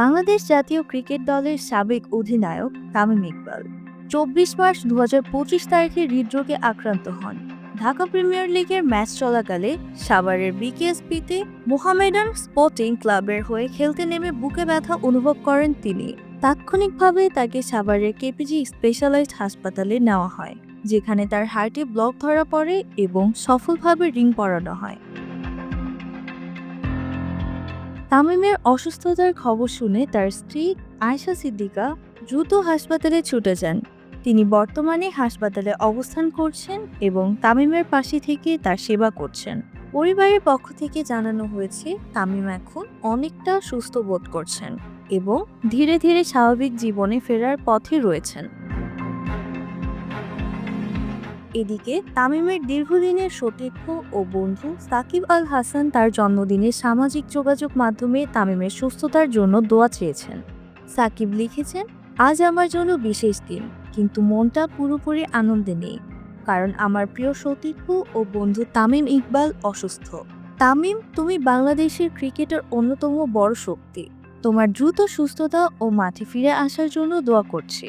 বাংলাদেশ জাতীয় ক্রিকেট দলের সাবেক অধিনায়ক তামিম ইকবাল 24 মার্চ 2025 তারিখে হৃদরোগে আক্রান্ত হন। ঢাকা প্রিমিয়ার লিগের ম্যাচ চলাকালে সাভারের বিকেএসপিতে মোহামেডান স্পোর্টিং ক্লাবের হয়ে খেলতে নেমে বুকে ব্যথা অনুভব করেন তিনি। তাৎক্ষণিকভাবে তাকে সাভারের কেপিজি স্পেশালাইজড হাসপাতালে নেওয়া হয়, যেখানে তার হার্টে ব্লক ধরা পড়ে এবং সফলভাবে রিং পরানো হয়। তামিমের অসুস্থতার খবর শুনে তার স্ত্রী আয়েশা সিদ্দিকা দ্রুত হাসপাতালে ছুটে যান। তিনি বর্তমানে হাসপাতালে অবস্থান করছেন এবং তামিমের পাশে থেকে তার সেবা করছেন। পরিবারের পক্ষ থেকে জানানো হয়েছে তামিম এখন অনেকটা সুস্থ বোধ করছেন এবং ধীরে ধীরে স্বাভাবিক জীবনে ফেরার পথে রয়েছেন। এদিকে তামিমের দীর্ঘদিনের সতীর্থ ও বন্ধু সাকিব আল হাসান তার জন্মদিনে সামাজিক যোগাযোগ মাধ্যমে তামিমের সুস্থতার জন্য দোয়া চেয়েছেন। সাকিব লিখেছেন, আজ আমার জন্য বিশেষ দিন, কিন্তু মনটা পুরোপুরি আনন্দে নেই, কারণ আমার প্রিয় সতীর্থ ও বন্ধু তামিম ইকবাল অসুস্থ। তামিম, তুমি বাংলাদেশের ক্রিকেটের অন্যতম বড় শক্তি। তোমার দ্রুত সুস্থতা ও মাঠে ফিরে আসার জন্য দোয়া করছি।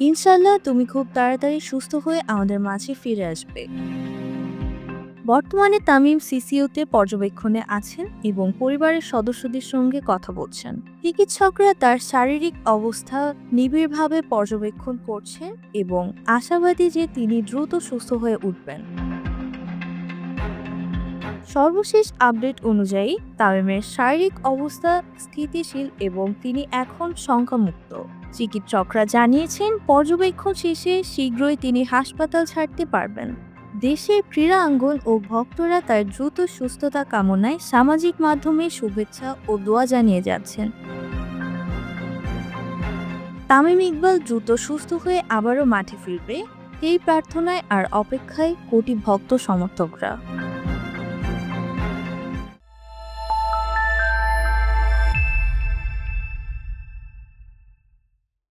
ইনশাল্লাহ তুমি খুব তাড়াতাড়ি সুস্থ হয়ে আমাদের মাঝে ফিরে আসবে। বর্তমানে তামিম সিসিইউতে পর্যবেক্ষণে আছেন এবং পরিবারের সদস্যদের সঙ্গে কথা বলছেন। চিকিৎসকরা তার শারীরিক অবস্থা নিবিড়ভাবে পর্যবেক্ষণ করছেন এবং আশাবাদী যে তিনি দ্রুত সুস্থ হয়ে উঠবেন। সর্বশেষ আপডেট অনুযায়ী তামিমের শারীরিক অবস্থা স্থিতিশীল এবং তিনি এখন শঙ্কামুক্ত। চিকিৎসকরা জানিয়েছেন পর্যবেক্ষণ শেষে শীঘ্রই তিনি হাসপাতাল ছাড়তে পারবেন। দেশের ক্রীড়া আঙ্গন ও ভক্তরা তার দ্রুত সুস্থতা কামনায় সামাজিক মাধ্যমে শুভেচ্ছা ও দোয়া জানিয়ে যাচ্ছেন। তামিম ইকবাল দ্রুত সুস্থ হয়ে আবারও মাঠে ফিরবে, এই প্রার্থনায় আর অপেক্ষায় কোটি ভক্ত সমর্থকরা।